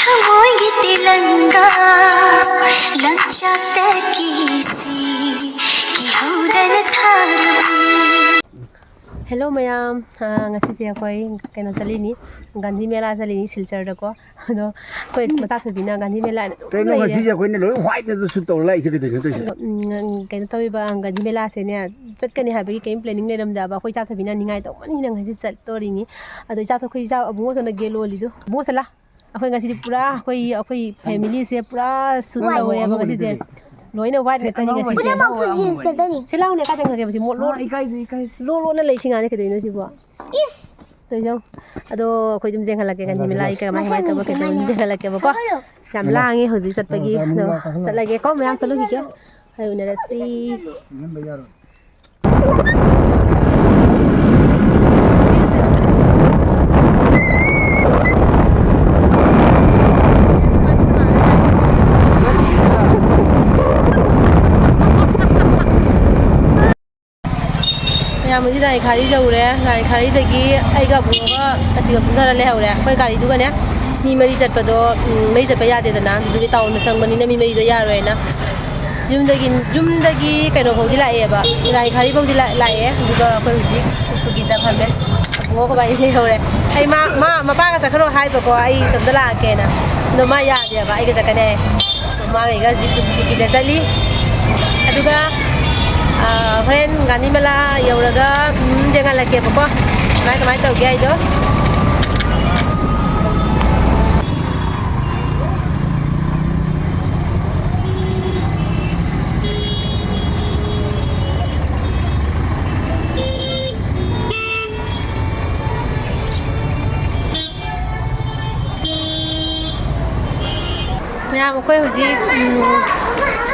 थमोएंगे तिलंगा लंचा तकीसी कि हौदन थारबी Hello mayam ngasi se koi keno salini Gandhi Mela salini Silchar da ko ado koi mata thobina Gandhi Mela keno ngasi se koi ne lo white da su to lai se ke de keno tawi ba Gandhi Mela se ne chatkani ha bi kem planning ne ram da ba koi cha thobina ningai to mani na ngasi chat to ri ni ado cha to koi cha abu so na gelo li do bo sala akoi ngasi di pura akoi family se pura sun la ore ba ngasi se loina white ke tani ngasi pura mak su jeans se tani silau ne ka jang ke ba si mo lo ikai lo na lei singa ne ke do no si bo is to jau ado khoi dum jeng halak ke Gandhi Mela ka mai mai ka ba ke dum jeng halak ke ba ko jam langi hoji sat pagi do sat lagi ko mayam salu ki ke hayo ne rasi मुझे गाड़ी खाली जाऊरे गाड़ी खाली दगी आइगा बुगा असिगा कुंधरा ले हौरे कोई गाड़ी दुगा ने मी मरी चटपदो मई चटप यादे दना दुगी टाउन संगबनी ने मी मरी दो यारोय ना जुमदगी कनो फौदी लाएबा गाड़ी खाली फौदी लाए दुगा कोई हुजी तुगी दा फमे बुगा को बाई ले हौरे आई मा का सखरो हाय बको आई तमदा लाके ना दो मा यादे बा आई का जकने मा ga ji तुगी दा चली अदुगा friend Gandhi Mela yauraga jangan lagi apa kok mai tau ge itu ya mukoi huji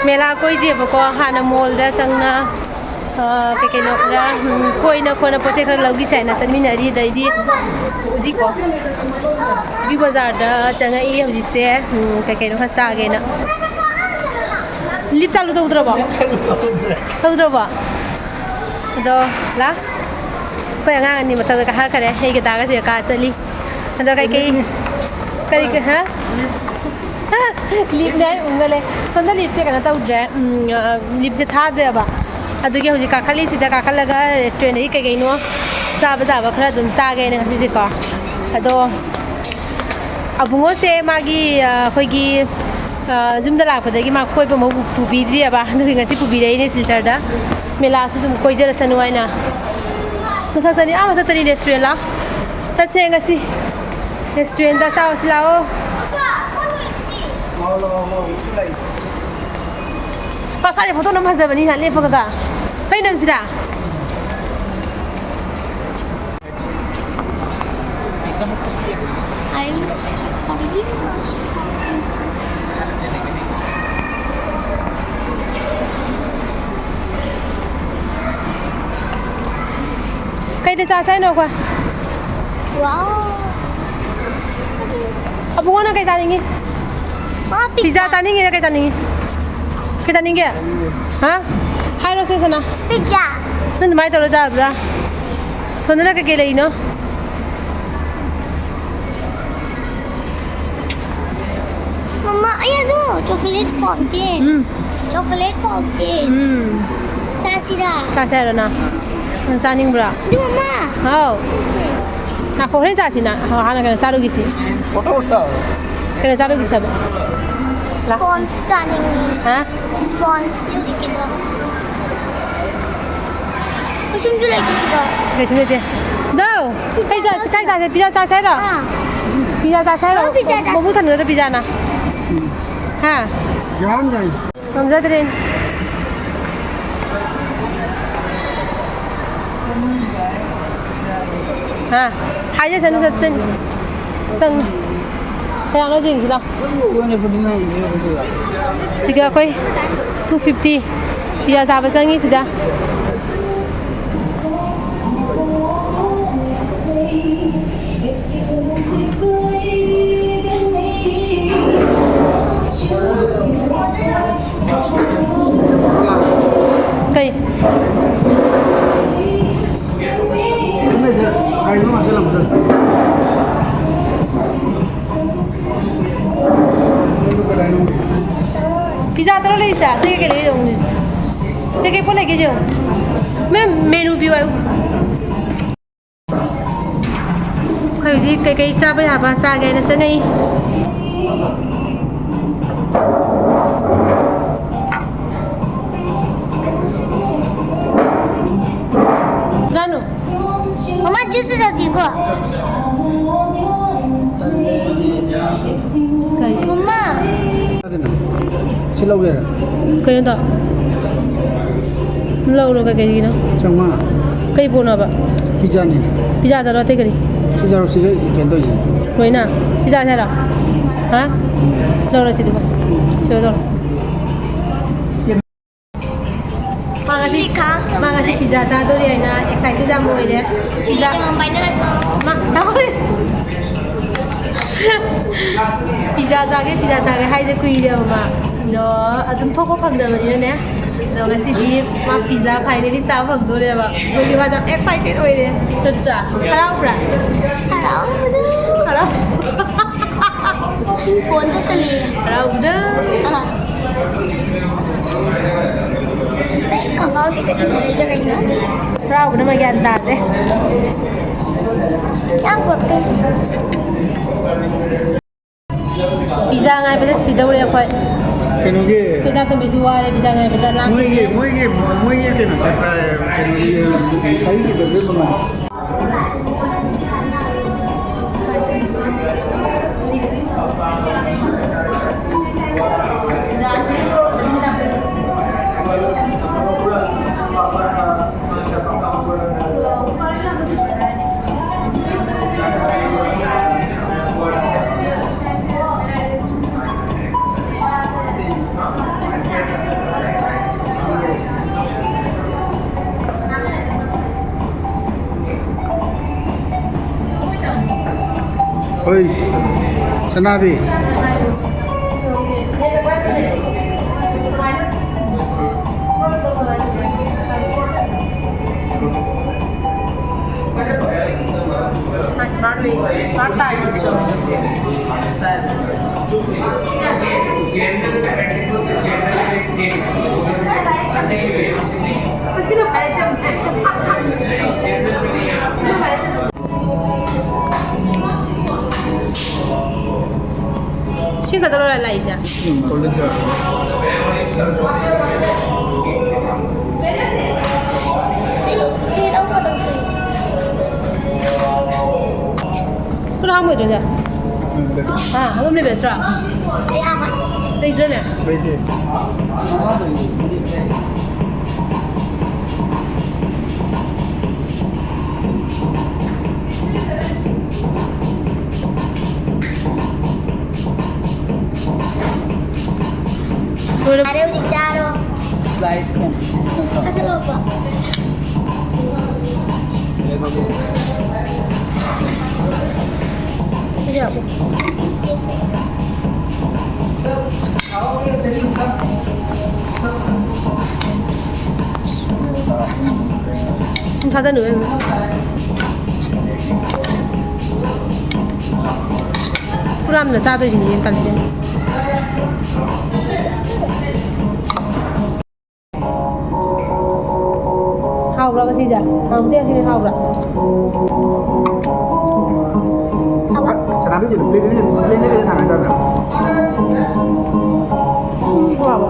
Mela koi dia bako hana mall da changna ke no kra koi na khona poche khra logi sai na sanmina ri dai di uji ko bi bazar da changa e huji se ke no kha ge na lip chalu to udra ba do la ko nga ni mata ka ha kare he ke ta ga se ka chali ando kai ke ha lip nai ungale sonda lip se kana ta udra lip se tha de ba अदुगे हुजी काखली सिदा काखलगा restaurant ही के गइनो साबा दाबा खरा दुम सागे न ngasi ko ado abungo se magi khoigi jumda lakpadagi ma khoi ba mo pubidri aba ndu ngasi pubidai ne Silchar da mela su dum koi jara sanu aina masatani restaurant la satse ngasi restaurant da sao silao pasal foto nama zabani na lepa kaga kai nam sira kai da ta sai no kwa wow abu ngona kai ta ningi pizza ta ningi kai ta ningi kita ningi ha hai ro se sana pizza nun mai to da bra sonara ke lei no mama ayah tu chocolate fountain cha na sa ning bra du mama hao na ko he cha si na ha na ka sa ro gi si photo uta ke sa ro gi sa ba sponge stunning ha sponge yung dikit Macam tu lagi juga. Macam tu. Dah. Kai sa pizza ta sai ro. Pizza ta sai ro. Mo bu than ro pizza na. Ha. jam jai हम जा रहे हैं हाँ high जैसे नु सच्चन चंग क्या ना जिंग सिला सिगा कोई 250 पिया साब संगी सिदा कई စားတိတ်ကလေးတုံးတိတ်ကပို့လိုက်ကြည့်မဲเมนูပြောရခွေကြီးကိတ်စားပြရပါစားခဲ့တဲ့စနေလာနို 妈妈就是这几个。 ကဲ 妈妈， ချက်လောက်ရတာ ကဲတော့မလို့တော့ကဲကြီးနော် ကျောင်းမ ကိတ်ပို့တော့ပါ ပီဇာနေတယ် ပြကြတော့တိတ်ကလေး စီကြတော့စီလေးကန်တော့ရင် ဝင်နာစီစားရတာဟမ်တော့ရစီတူချိုးတော့မာကစီပီဇာစားတော့ရနာ excited ကြမို့ရတယ်ပီဇာ 我买那个什么？ တော့ရပီဇာစားခဲ့ဟိုက်ကွီရောမှာတော့အတုံထုတ်ဖို့ဖန်တယ်မင်းနဲ့တော့ကစီဒီမပီဇာဖိုင်လေးစားဖို့တော့ရပါဘယ်လိုမှ excited ဝေးတယ်တတခရောက်ပြ Hello， ခရောက် 我都是你。 ခရောက်တယ် 啊。哎，刚刚这个这个呢？ ခရောက်တယ်မကန်တာတဲ့ 要不对。 ပီဇာငါပဲစီတော့ရခွဲ ကျွန်တော်ကြီး ပီဇာတော့မစူရပီဇာငါပဲလာ မွေးကြီးကျွန်တော်ဆက်ပြကျွန်တော်ကြီးဆိုင်ကြီးတော့ဘယ်မှာ เฮ้ยชนะพี่ Smart side. Xin cả tôi lại chứ. คนเล่นจ้ะ 你都不能睡。 Cứ lo không được à, hôm nay về trọ. 哎呀妈！ Đây rồi nè. ไปดิ Rồi Ở đâu chị cha đâu? slice กัน Nó sẽ lột vào. เดี๋ยวมาดู bây giờ không thao ra nữa em. Cứ làm là sao tôi chỉ nhìn tận thế. Học ra cái gì vậy? Học tiếp thì học ra. ชนะพี่จะเล่นได้กันทางอาจารย์ครับ Wow.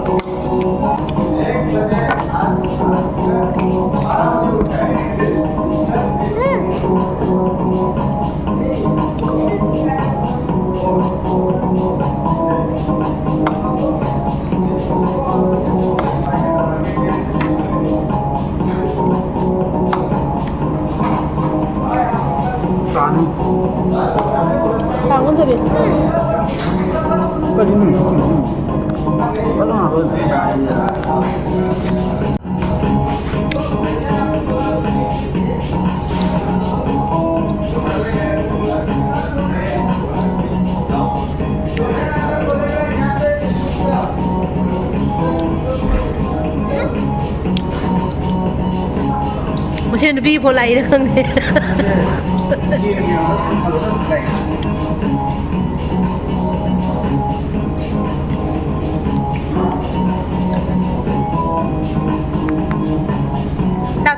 Bằng con thôi bị. ก็ดีหนึ่งก็ต้องหาเพื่อนได้我现在逼迫来的坑的。ยี่เดียวเอารถไหล เ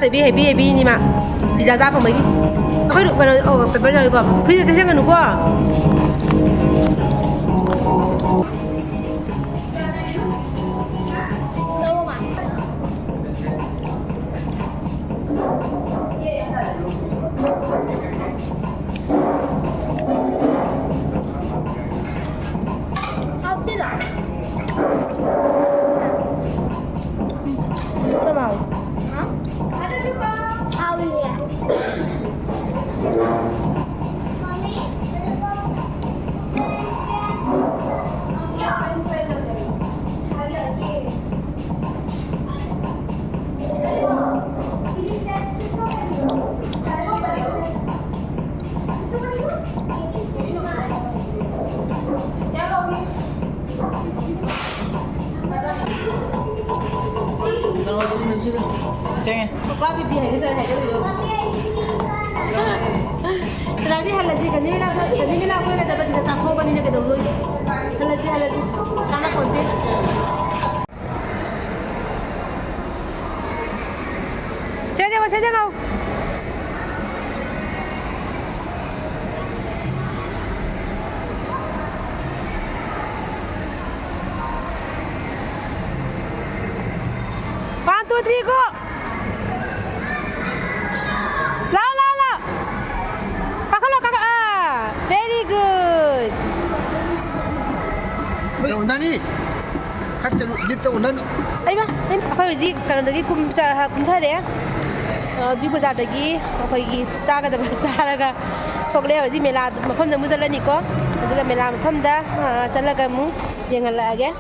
ꯇꯧꯕꯤ ꯍꯩꯕꯤ pizza ꯆꯥ ꯐꯪꯕꯒꯤ ꯑꯩꯈꯣꯏ ꯀꯩꯅꯣ paper ꯇꯧꯔꯤꯀꯣ fridge ꯇꯩꯁꯟꯒꯅꯨꯀꯣ Papa pipi hari saya hari itu. Selain halasi kan ni mila aku ni dapat cerita tahu bani nak kedua. Halasi kana konten. Saya kau. One, two, three, go. Lao. Kakak. Very good. Undan ni. Kat lip tu undan. Ayo, aku ini kalau lagi kumsa deh. Big Bazaar lagi, aku ini cara dah besar agak. Thokle hari mela, macam dah muncul ni ko. Jadi mela macam dah, cakap kamu jangan lagi.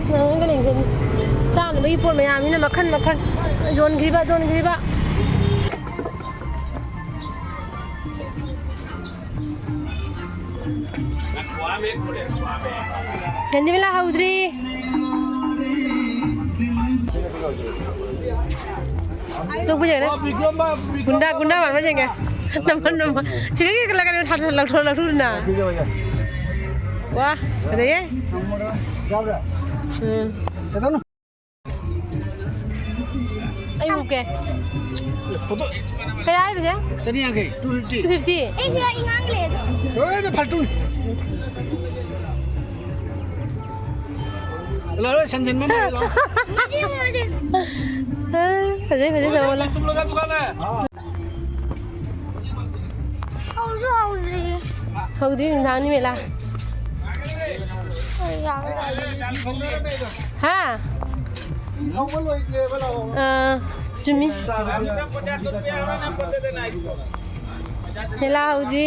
Senang kan yang jadi. Cang ni bagi pun macam ni makan. John griba. Ganti mila Haudri. Tu punya ni. Gunda mana macam ni? Nama. Cakap ke kalau kan lalu na. Wah, ada ye? Ayo ke? Kaya ayo je? Tadi yang ke? 250. 250. Saya ingat le. Oh, itu faltu. Lalu senjen mana? Macam. Fazil sama lah. Haudri ni dah ni mela. Ha? Cumi. Mela Haudri.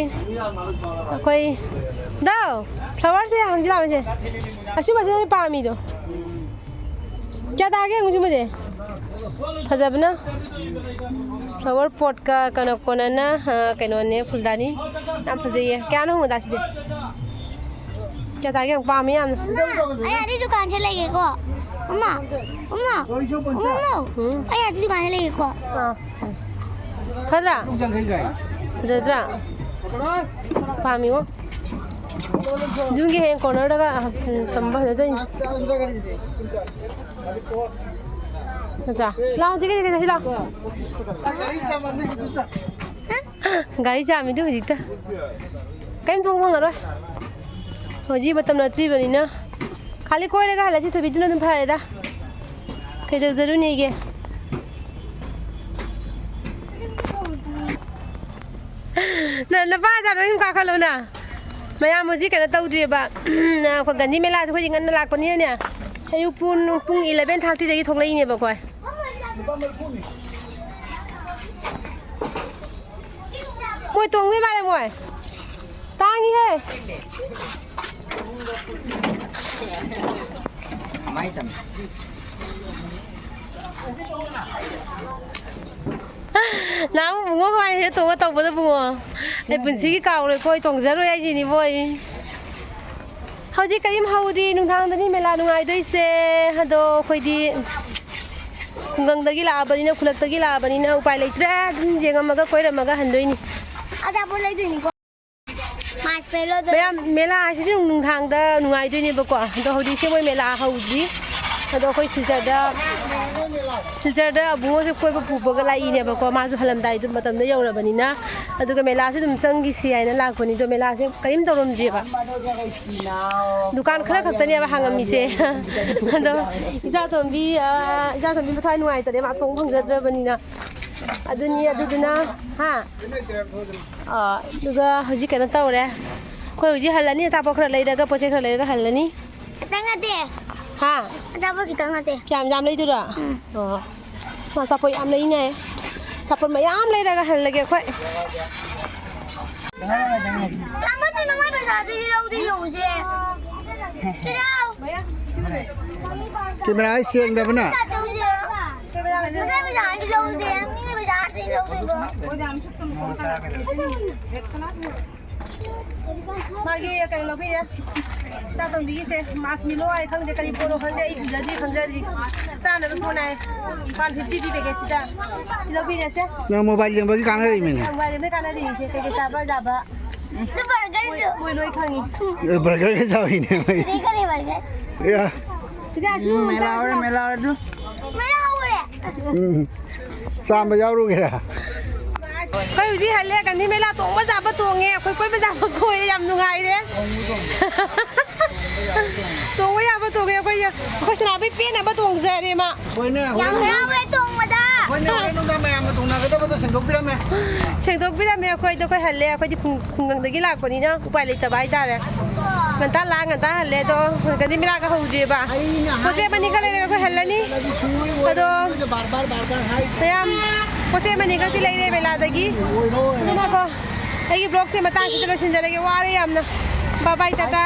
Koi. Dah. Flower se hang jila macam. Asyik macam ni pahami tu. क्या दागे मुझे फजब ना flower pot का कोना ना कनोने फुलदानी ना फजे क्या ना हो दासी क्या दागे पामी हम आया दुकान से लेके को अम्मा आया दुकान से लेके को खदरा खदरा पामी वो जुंगे हैं कॉर्नर का तंबा है तो अच्छा लाओ जगह लाओ गाड़ी चामी तो हजीता कहीं तो वहाँ करो हजी बतम नत्री बनी ना खाली कोई लगा हालांकि तो बिजनेस में फायदा था कहीं तो जरूर नहीं गया ना पास आ रही हूँ काका लो ना मैं यहाँ मुझे कहना था उधर बा कोई गंदी में लाज कोई जिंगन लाग पनी है ना अयु पुंग 11:30 जगह थोक लगी नहीं बकोय มวยตรงไม่มาเลยมวยตางงี้เฮ้ย ไม่จำ น้ำบุ้งก็ไปเฮ้ยตัวก็ตกบนบุ้งไอ้ปุ่นซีเก่าเลยคอยตรงเจอเลยไอ้จีนี่บ่อยเขาที่กระดิ่งเขาดีนุ่งทางตอนนี้เวลานุ่งไอ้ด้วยเซ่ฮัลโหลคอยดีคุงกังตะกี้ลาบันนี้นะคุลักตะกี้ลาบันนี้นะอุปเลยตระเจงมาก็คอยระมาก็หันด้วยนี่ อาจารย์พูดอะไรด้วยนี่ก็มาสเปโร่ด้ว เว ย ลาเวลาฉันนุ่งทางเด้อนุ่งไอ้ด้วยนี่บอกว่าตัวเขาดีเชื่อว่าเวลาเขาดีฮัลโหลคอยสิจเด้อบุ้งจะคอยไปผูกบอกอะไรเนี่ยบอกว่ามาสุดพลังได้จุดมาตั้งได้ยาวแล้วบันนี้นะแล้วตัวก็เวลาฉันจังกี่เสียนั่นล่ะคนนี้ตัวเวลาฉันกระดิ่งตัวลมจีบ दुकान खरा खतनी अब हांगम मिसे अदो इजा थोंबी बथाय नुआय तरे मा तोंग फंगजद्रबनिना अदुनी अदुदुना हा दुगा हजि केना तवरे कोइ हजि हल्लानी चापो खरा लैदागा पोचे खरा लैदागा हल्लानी कितना दे हा आजब कितना दे क्याम जाम लैदुरा मा चापो याम लैने चापो मयाम लैदागा हल्लागे खोइ Lama tu nama besar di lau je. Tidak. Camera ai siang dah benar. Tak tahu je. Besar besar di lau je. Ni besar di lau je. मागे कहीं लोग ये सातों बीस से मास मिलो आए खंग जे करीब बोलो खंग जे एक खंजरी चांद में फोन आए 150 भी बेगे सीधा सिलो भी जैसे Yang mobile yang bagi kanan ini. हमारे में काना दी से के साबा जाबा Tu burger je. कोई लोई खांगी Burger ke jauh ini. Ni kan ni burger. Ya. सिगा शुरू Mela orang tu. Mana awak? Sampai jauh lu kira. ค่อยที่ฮันเล่กันที่ไม่ลาตรงมาจับประตูเงี้ยค่อยไปจับประตูยำยังไงเด้ตรงไม่ยำประตูเงี้ยค่อยชนะไปเปี้ยนนะประตูเสียดีมา Mana? Yang awak tu mana? Mana orang nunggu macam apa tu nak kita betul sendok bila meh. เชียงตุกพี่ได้เมียค่อยตัวค่อยฮันเล่ค่อยที่คุงกังตะกี้ลากคนนี้เนาะไปเลยสบายใจเลยกันตาล้างกันตาฮันเล่ตัวกันที่ไม่ลากก็หูดีป่ะพอเจ็บมันนี่ก็เลยค่อยฮันเล่นี่ก็ตัว Bar hai. พยายามพอเจ็บมันนี่ก็ที่เลยเวลาตะกี้ นี่นะก็ไอ้บล็อกเสียมาตั้งที่เราชินจะเลยว่าอะไรยำนะบายบายจ้า